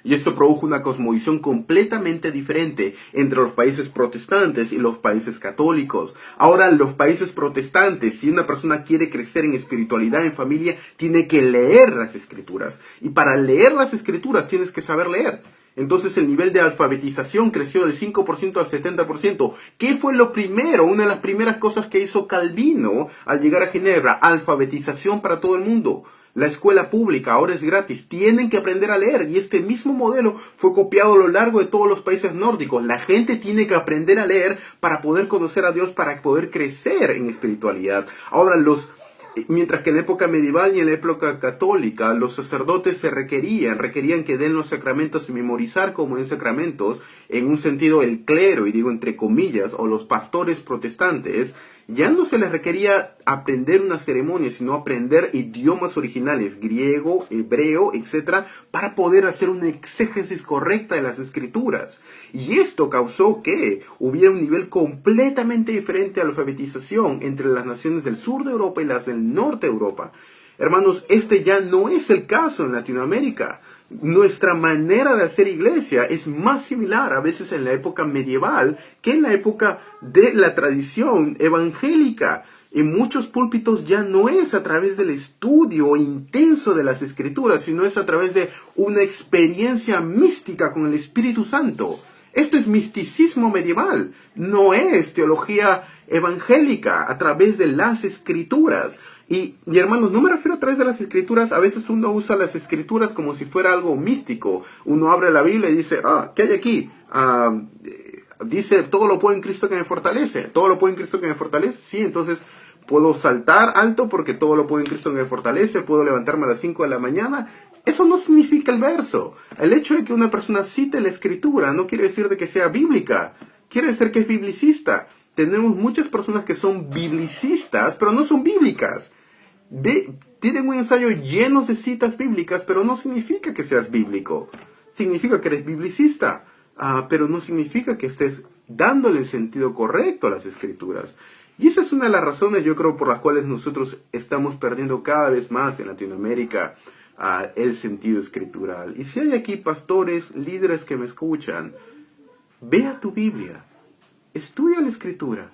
Y esto produjo una cosmovisión completamente diferente entre los países protestantes y los países católicos. Ahora, los países protestantes, si una persona quiere crecer en espiritualidad, en familia, tiene que leer las Escrituras. Y para leer las Escrituras tienes que saber leer. Entonces el nivel de alfabetización creció del 5% al 70%. ¿Qué fue lo primero? Una de las primeras cosas que hizo Calvino al llegar a Ginebra: alfabetización para todo el mundo. La escuela pública ahora es gratis, tienen que aprender a leer, y este mismo modelo fue copiado a lo largo de todos los países nórdicos. La gente tiene que aprender a leer para poder conocer a Dios, para poder crecer en espiritualidad. Ahora, mientras que en la época medieval y en la época católica los sacerdotes requerían que den los sacramentos y memorizar como den sacramentos, en un sentido el clero, y digo entre comillas, o los pastores protestantes, ya no se les requería aprender una ceremonia, sino aprender idiomas originales, griego, hebreo, etc., para poder hacer una exégesis correcta de las Escrituras. Y esto causó que hubiera un nivel completamente diferente de alfabetización entre las naciones del sur de Europa y las del norte de Europa. Hermanos, este ya no es el caso en Latinoamérica. Nuestra manera de hacer iglesia es más similar a veces en la época medieval que en la época de la tradición evangélica. En muchos púlpitos ya no es a través del estudio intenso de las Escrituras, sino es a través de una experiencia mística con el Espíritu Santo. Esto es misticismo medieval, no es teología evangélica a través de las Escrituras. Y hermanos, no me refiero a través de las Escrituras. A veces uno usa las Escrituras como si fuera algo místico. Uno abre la Biblia y dice, ¿qué hay aquí? Dice, todo lo puedo en Cristo que me fortalece. ¿Todo lo puedo en Cristo que me fortalece? Sí, entonces puedo saltar alto porque todo lo puedo en Cristo que me fortalece. Puedo levantarme a las 5 de la mañana. Eso no significa el verso. El hecho de que una persona cite la Escritura no quiere decir de que sea bíblica. Quiere decir que es biblicista. Tenemos muchas personas que son biblicistas, pero no son bíblicas. Tienen un ensayo lleno de citas bíblicas, pero no significa que seas bíblico. Significa que eres biblicista, pero no significa que estés dándole el sentido correcto a las Escrituras. Y esa es una de las razones, yo creo, por las cuales nosotros estamos perdiendo cada vez más en Latinoamérica el sentido escritural. Y si hay aquí pastores, líderes que me escuchan, ve a tu Biblia, estudia la Escritura.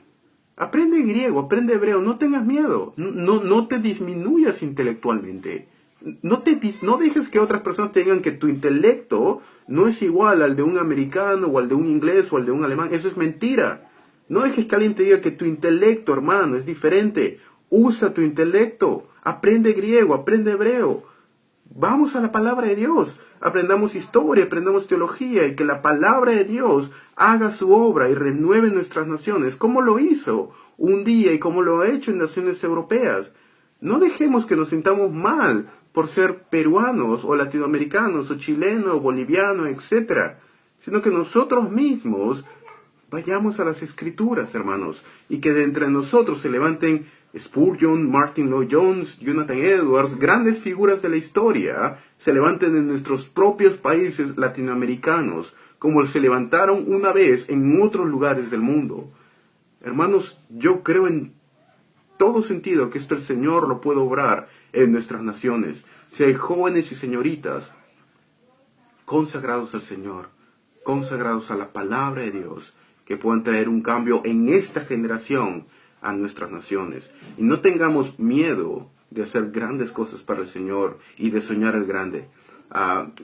Aprende griego, aprende hebreo, no tengas miedo, no te disminuyas intelectualmente. No dejes que otras personas te digan que tu intelecto no es igual al de un americano o al de un inglés o al de un alemán. Eso es mentira. No dejes que alguien te diga que tu intelecto, hermano, es diferente. Usa tu intelecto. Aprende griego, aprende hebreo. Vamos a la palabra de Dios. Aprendamos historia, aprendamos teología y que la palabra de Dios haga su obra y renueve nuestras naciones, como lo hizo un día y como lo ha hecho en naciones europeas. No dejemos que nos sintamos mal por ser peruanos o latinoamericanos o chilenos o bolivianos, etc., sino que nosotros mismos vayamos a las escrituras, hermanos, y que de entre nosotros se levanten Spurgeon, Martin Lloyd-Jones, Jonathan Edwards, grandes figuras de la historia, se levanten en nuestros propios países latinoamericanos, como se levantaron una vez en otros lugares del mundo. Hermanos, yo creo en todo sentido que esto el Señor lo puede obrar en nuestras naciones. Si hay jóvenes y señoritas consagrados al Señor, consagrados a la palabra de Dios, que puedan traer un cambio en esta generación a nuestras naciones. Y no tengamos miedo de hacer grandes cosas para el Señor y de soñar el grande.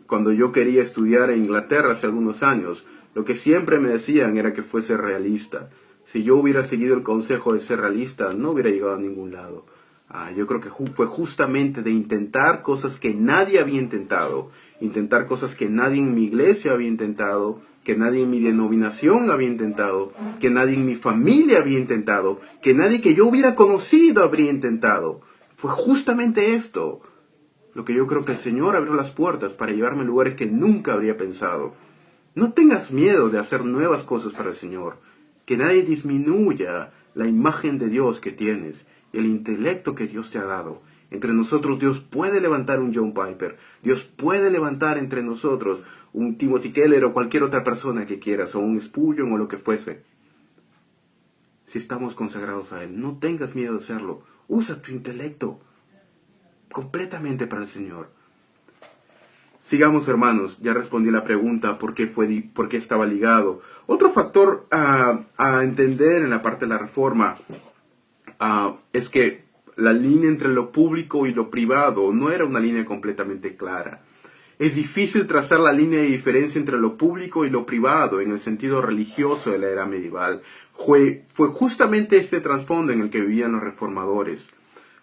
Cuando yo quería estudiar en Inglaterra hace algunos años, lo que siempre me decían era que fuese realista. Si yo hubiera seguido el consejo de ser realista, no hubiera llegado a ningún lado. Yo creo que fue justamente de intentar cosas que nadie había intentado, intentar cosas que nadie en mi iglesia había intentado, que nadie en mi denominación había intentado, que nadie en mi familia había intentado, que nadie que yo hubiera conocido habría intentado. Fue justamente esto lo que yo creo que el Señor abrió las puertas para llevarme a lugares que nunca habría pensado. No tengas miedo de hacer nuevas cosas para el Señor. Que nadie disminuya la imagen de Dios que tienes, el intelecto que Dios te ha dado. Entre nosotros Dios puede levantar un John Piper. Dios puede levantar entre nosotros un Timothy Keller o cualquier otra persona que quieras, o un Spurgeon o lo que fuese. Si estamos consagrados a Él, no tengas miedo de hacerlo. Usa tu intelecto completamente para el Señor. Sigamos, hermanos. Ya respondí la pregunta por qué estaba ligado. Otro factor a entender en la parte de la reforma es que la línea entre lo público y lo privado no era una línea completamente clara. Es difícil trazar la línea de diferencia entre lo público y lo privado en el sentido religioso de la era medieval. Fue justamente este trasfondo en el que vivían los reformadores.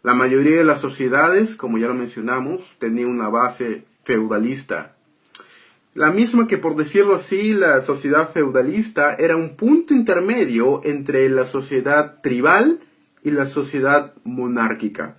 La mayoría de las sociedades, como ya lo mencionamos, tenía una base feudalista. La misma que, por decirlo así, la sociedad feudalista era un punto intermedio entre la sociedad tribal y la sociedad monárquica.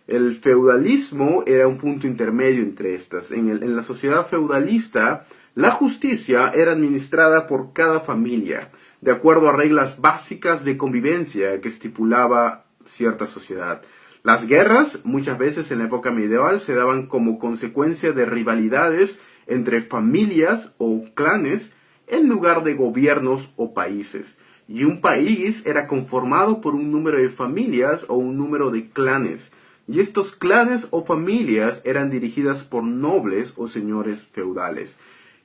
El feudalismo era un punto intermedio entre estas. En la sociedad feudalista, la justicia era administrada por cada familia, de acuerdo a reglas básicas de convivencia que estipulaba cierta sociedad. Las guerras, muchas veces en la época medieval, se daban como consecuencia de rivalidades entre familias o clanes en lugar de gobiernos o países. Y un país era conformado por un número de familias o un número de clanes. Y estos clanes o familias eran dirigidas por nobles o señores feudales.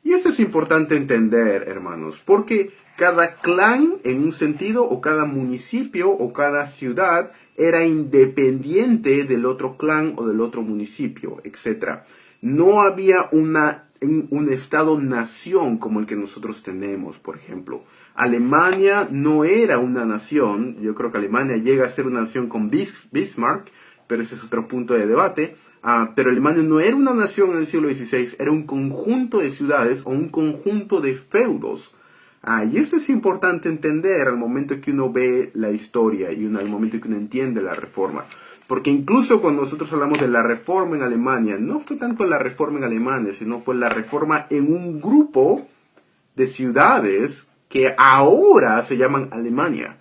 Y esto es importante entender, hermanos, porque cada clan, en un sentido, o cada municipio o cada ciudad, era independiente del otro clan o del otro municipio, etc. No había un estado-nación como el que nosotros tenemos, por ejemplo. Alemania no era una nación. Yo creo que Alemania llega a ser una nación con Bismarck, pero ese es otro punto de debate. Pero Alemania no era una nación en el siglo XVI, era un conjunto de ciudades o un conjunto de feudos. Y esto es importante entender al momento que uno ve la historia y al momento que uno entiende la reforma. Porque incluso cuando nosotros hablamos de la reforma en Alemania, no fue tanto la reforma en Alemania, sino fue la reforma en un grupo de ciudades que ahora se llaman Alemania.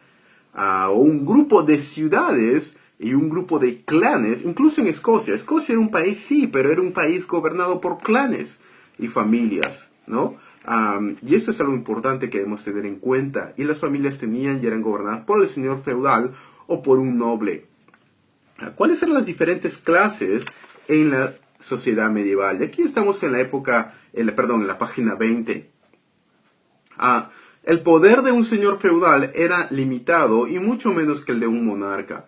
O un grupo de ciudades y un grupo de clanes, incluso en Escocia. Escocia era un país, sí, pero era un país gobernado por clanes y familias, ¿no? Y esto es algo importante que debemos tener en cuenta. Y las familias tenían y eran gobernadas por el señor feudal o por un noble. ¿Cuáles eran las diferentes clases en la sociedad medieval? Y aquí estamos en la época, en la página 20. El poder de un señor feudal era limitado y mucho menos que el de un monarca.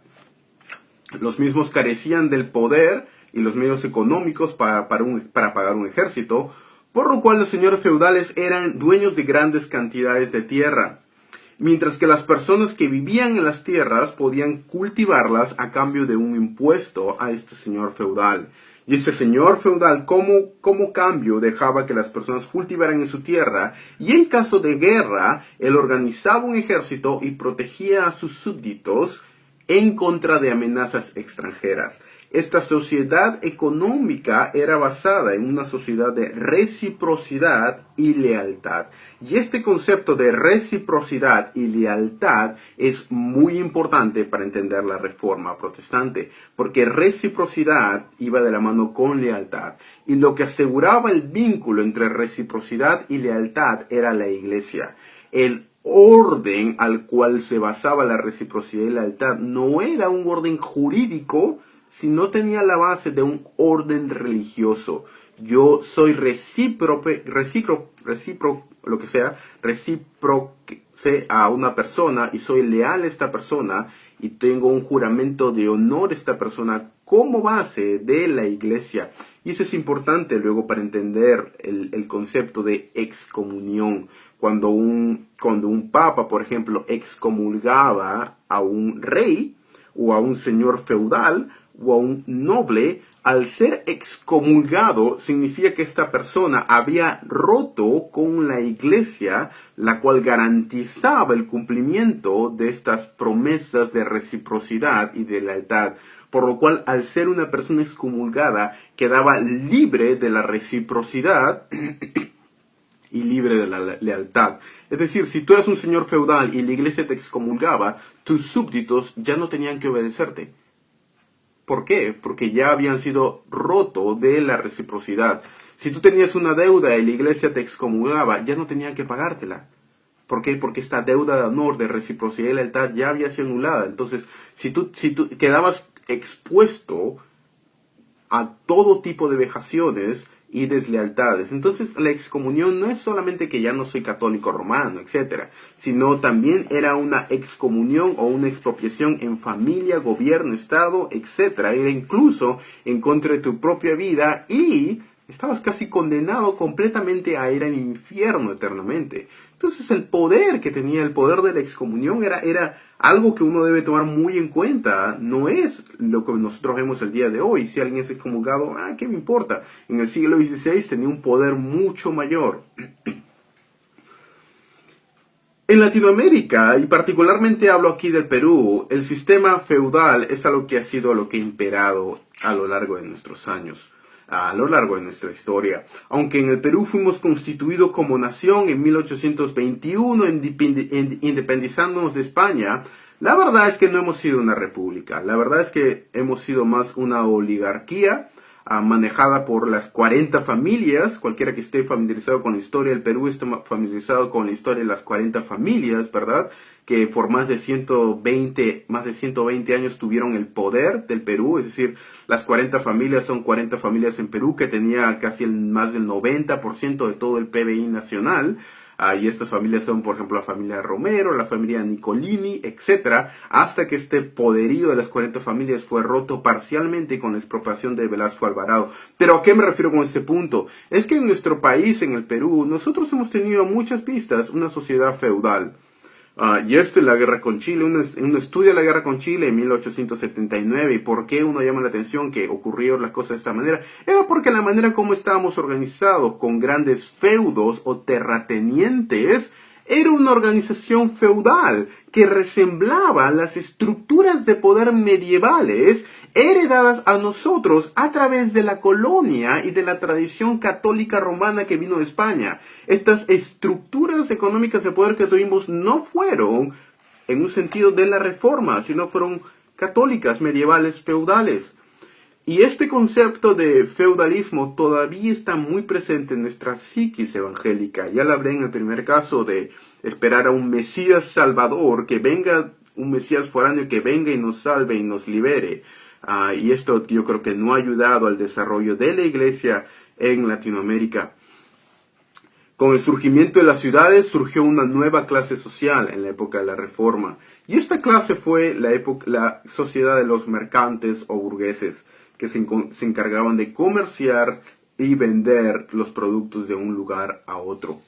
Los mismos carecían del poder y los medios económicos para pagar un ejército, por lo cual los señores feudales eran dueños de grandes cantidades de tierra, mientras que las personas que vivían en las tierras podían cultivarlas a cambio de un impuesto a este señor feudal. Y ese señor feudal, como cambio, dejaba que las personas cultivaran en su tierra, y en caso de guerra, él organizaba un ejército y protegía a sus súbditos en contra de amenazas extranjeras. Esta sociedad económica era basada en una sociedad de reciprocidad y lealtad. Y este concepto de reciprocidad y lealtad es muy importante para entender la Reforma Protestante, porque reciprocidad iba de la mano con lealtad. Y lo que aseguraba el vínculo entre reciprocidad y lealtad era la Iglesia. El orden al cual se basaba la reciprocidad y lealtad no era un orden jurídico, sino tenía la base de un orden religioso. Yo soy recíproce a una persona y soy leal a esta persona y tengo un juramento de honor a esta persona como base de la Iglesia. Y eso es importante luego para entender el concepto de excomunión. Cuando un papa, por ejemplo, excomulgaba a un rey o a un señor feudal o a un noble, al ser excomulgado significa que esta persona había roto con la Iglesia, la cual garantizaba el cumplimiento de estas promesas de reciprocidad y de lealtad. Por lo cual, al ser una persona excomulgada, quedaba libre de la reciprocidad y libre de la lealtad. Es decir, si tú eras un señor feudal y la Iglesia te excomulgaba, tus súbditos ya no tenían que obedecerte. ¿Por qué? Porque ya habían sido rotos de la reciprocidad. Si tú tenías una deuda y la Iglesia te excomulgaba, ya no tenían que pagártela. ¿Por qué? Porque esta deuda de honor, de reciprocidad y lealtad ya había sido anulada. Entonces, si tú quedabas expuesto a todo tipo de vejaciones y deslealtades. Entonces, la excomunión no es solamente que ya no soy católico romano, etcétera, sino también era una excomunión o una expropiación en familia, gobierno, Estado, etcétera. Era incluso en contra de tu propia vida y estabas casi condenado completamente a ir al infierno eternamente. Entonces, el poder que tenía, el poder de la excomunión era algo que uno debe tomar muy en cuenta. No es lo que nosotros vemos el día de hoy. Si alguien es excomulgado, ¿qué me importa? En el siglo XVI tenía un poder mucho mayor. En Latinoamérica, y particularmente hablo aquí del Perú, el sistema feudal es algo que ha sido lo que ha imperado a lo largo de nuestros años, a lo largo de nuestra historia. Aunque en el Perú fuimos constituidos como nación en 1821, independizándonos de España, la verdad es que no hemos sido una república. La verdad es que hemos sido más una oligarquía manejada por las 40 familias. Cualquiera que esté familiarizado con la historia del Perú está familiarizado con la historia de las 40 familias, ¿verdad? Que por más de 120 años tuvieron el poder del Perú. Es decir, las 40 familias son 40 familias en Perú que tenía casi más del 90% de todo el PBI nacional. Y estas familias son, por ejemplo, la familia Romero, la familia Nicolini, etcétera, hasta que este poderío de las 40 familias fue roto parcialmente con la expropiación de Velasco Alvarado. Pero ¿a qué me refiero con este punto? Es que en nuestro país, en el Perú, nosotros hemos tenido a muchas vistas una sociedad feudal. Y esto en la guerra con Chile, uno estudia la guerra con Chile en 1879, y por qué uno llama la atención que ocurrieron las cosas de esta manera, era porque la manera como estábamos organizados, con grandes feudos o terratenientes, era una organización feudal que resemblaba las estructuras de poder medievales heredadas a nosotros a través de la colonia y de la tradición católica romana que vino de España. Estas estructuras económicas de poder que tuvimos no fueron en un sentido de la reforma, sino fueron católicas, medievales, feudales. Y este concepto de feudalismo todavía está muy presente en nuestra psiquis evangélica. Ya lo hablé en el primer caso de esperar a un Mesías salvador, que venga, un Mesías foráneo que venga y nos salve y nos libere. Y esto yo creo que no ha ayudado al desarrollo de la iglesia en Latinoamérica. Con el surgimiento de las ciudades surgió una nueva clase social en la época de la Reforma. Y esta clase fue la sociedad de los mercantes o burgueses. que se encargaban de comerciar y vender los productos de un lugar a otro.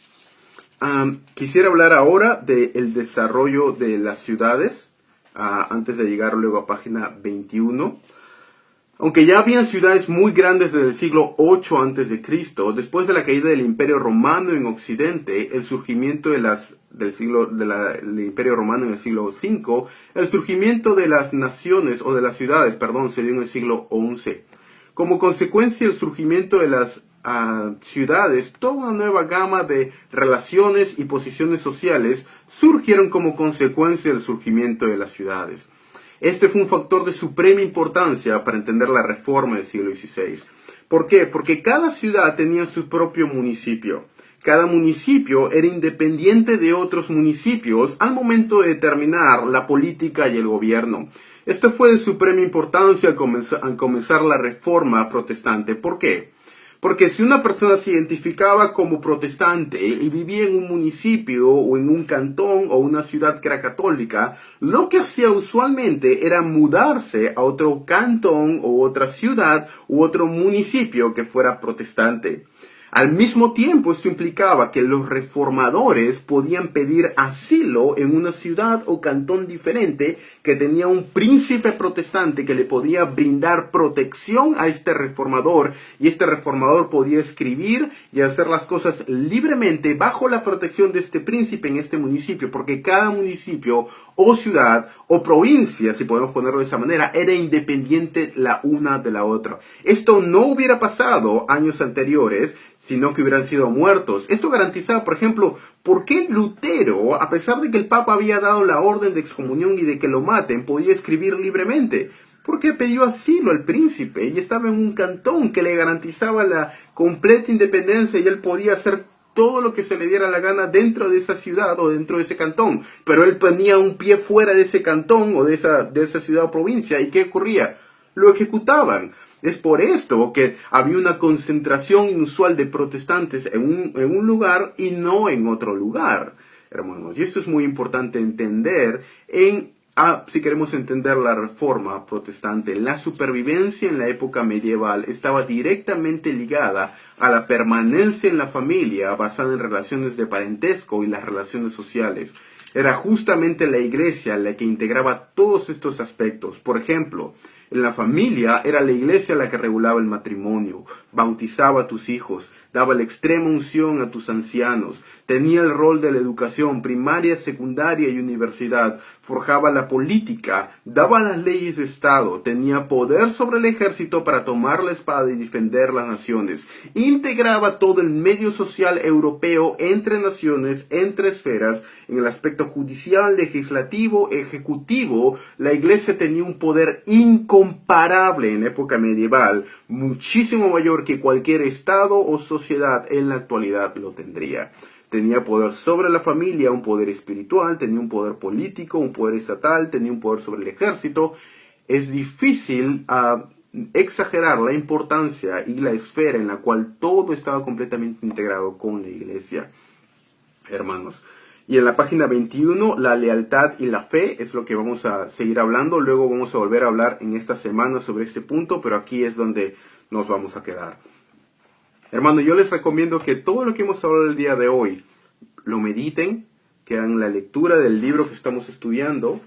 Quisiera hablar ahora del desarrollo de las ciudades, antes de llegar luego a página 21. Aunque ya habían ciudades muy grandes desde el siglo 8 a.C., después de la caída del Imperio Romano en Occidente, el surgimiento del Imperio Romano en el siglo 5, el surgimiento de las naciones o de las ciudades, se dio en el siglo 11. Como consecuencia del surgimiento de las ciudades, toda una nueva gama de relaciones y posiciones sociales surgieron como consecuencia del surgimiento de las ciudades. Este fue un factor de suprema importancia para entender la reforma del siglo XVI. ¿Por qué? Porque cada ciudad tenía su propio municipio. Cada municipio era independiente de otros municipios al momento de determinar la política y el gobierno. Esto fue de suprema importancia al comenzar la reforma protestante. ¿Por qué? Porque si una persona se identificaba como protestante y vivía en un municipio o en un cantón o una ciudad que era católica, lo que hacía usualmente era mudarse a otro cantón o otra ciudad u otro municipio que fuera protestante. Al mismo tiempo, esto implicaba que los reformadores podían pedir asilo en una ciudad o cantón diferente que tenía un príncipe protestante que le podía brindar protección a este reformador, y este reformador podía escribir y hacer las cosas libremente bajo la protección de este príncipe en este municipio, porque cada municipio o ciudad o provincia, si podemos ponerlo de esa manera, era independiente la una de la otra. Esto no hubiera pasado años anteriores, sino que hubieran sido muertos. Esto garantizaba, por ejemplo, por qué Lutero, a pesar de que el Papa había dado la orden de excomunión y de que lo maten, podía escribir libremente. Porque pidió asilo al príncipe y estaba en un cantón que le garantizaba la completa independencia y él podía hacer todo lo que se le diera la gana dentro de esa ciudad o dentro de ese cantón. Pero él ponía un pie fuera de ese cantón o de esa ciudad o provincia, ¿y qué ocurría? Lo ejecutaban. Es por esto que había una concentración inusual de protestantes en un lugar y no en otro lugar, hermanos. Y esto es muy importante entender si queremos entender la reforma protestante. La supervivencia en la época medieval estaba directamente ligada a la permanencia en la familia basada en relaciones de parentesco y las relaciones sociales. Era justamente la iglesia la que integraba todos estos aspectos. Por ejemplo, en la familia era la iglesia la que regulaba el matrimonio, bautizaba a tus hijos, daba la extrema unción a tus ancianos, tenía el rol de la educación primaria, secundaria y universidad, forjaba la política, daba las leyes de Estado, tenía poder sobre el ejército para tomar la espada y defender las naciones, integraba todo el medio social europeo entre naciones, entre esferas, en el aspecto judicial, legislativo, ejecutivo. La iglesia tenía un poder incomparable en época medieval, muchísimo mayor que cualquier estado o sociedad en la actualidad lo tendría. Tenía poder sobre la familia, un poder espiritual, tenía un poder político, un poder estatal, tenía un poder sobre el ejército. Es difícil exagerar la importancia y la esfera en la cual todo estaba completamente integrado con la iglesia, hermanos. Y en la página 21, la lealtad y la fe es lo que vamos a seguir hablando. Luego vamos a volver a hablar en esta semana sobre este punto, pero aquí es donde nos vamos a quedar. Hermano, yo les recomiendo que todo lo que hemos hablado el día de hoy lo mediten, que hagan la lectura del libro que estamos estudiando,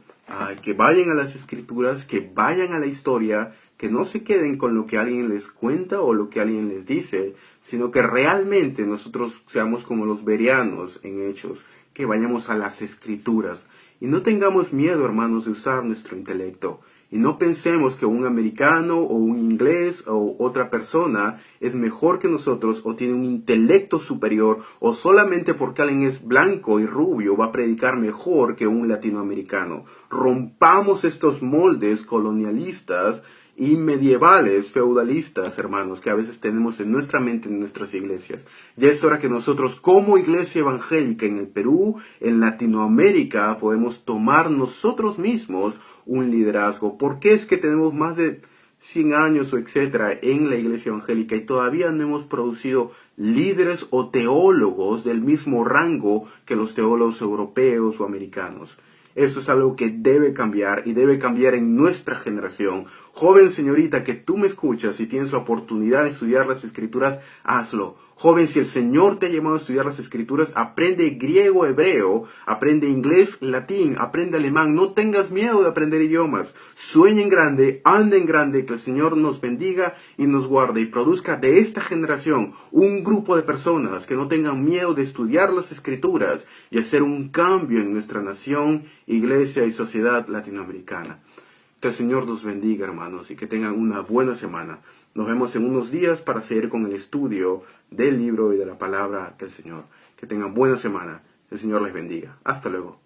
que vayan a las escrituras, que vayan a la historia, que no se queden con lo que alguien les cuenta o lo que alguien les dice, sino que realmente nosotros seamos como los bereanos en Hechos, que vayamos a las escrituras y no tengamos miedo, hermanos, de usar nuestro intelecto. Y no pensemos que un americano o un inglés o otra persona es mejor que nosotros o tiene un intelecto superior, o solamente porque alguien es blanco y rubio va a predicar mejor que un latinoamericano. Rompamos estos moldes colonialistas y medievales, feudalistas, hermanos, que a veces tenemos en nuestra mente, en nuestras iglesias. Ya es hora que nosotros, como iglesia evangélica en el Perú, en Latinoamérica, podemos tomar nosotros mismos un liderazgo. ¿Por qué es que tenemos más de 100 años o etcétera en la iglesia evangélica y todavía no hemos producido líderes o teólogos del mismo rango que los teólogos europeos o americanos? Eso es algo que debe cambiar y debe cambiar en nuestra generación. Joven señorita que tú me escuchas y tienes la oportunidad de estudiar las Escrituras, hazlo. Joven, si el Señor te ha llamado a estudiar las Escrituras, aprende griego, hebreo, aprende inglés, latín, aprende alemán. No tengas miedo de aprender idiomas. Sueña en grande, anda en grande, que el Señor nos bendiga y nos guarde y produzca de esta generación un grupo de personas que no tengan miedo de estudiar las Escrituras y hacer un cambio en nuestra nación, iglesia y sociedad latinoamericana. Que el Señor los bendiga, hermanos, y que tengan una buena semana. Nos vemos en unos días para seguir con el estudio del libro y de la palabra del Señor. Que tengan buena semana. El Señor les bendiga. Hasta luego.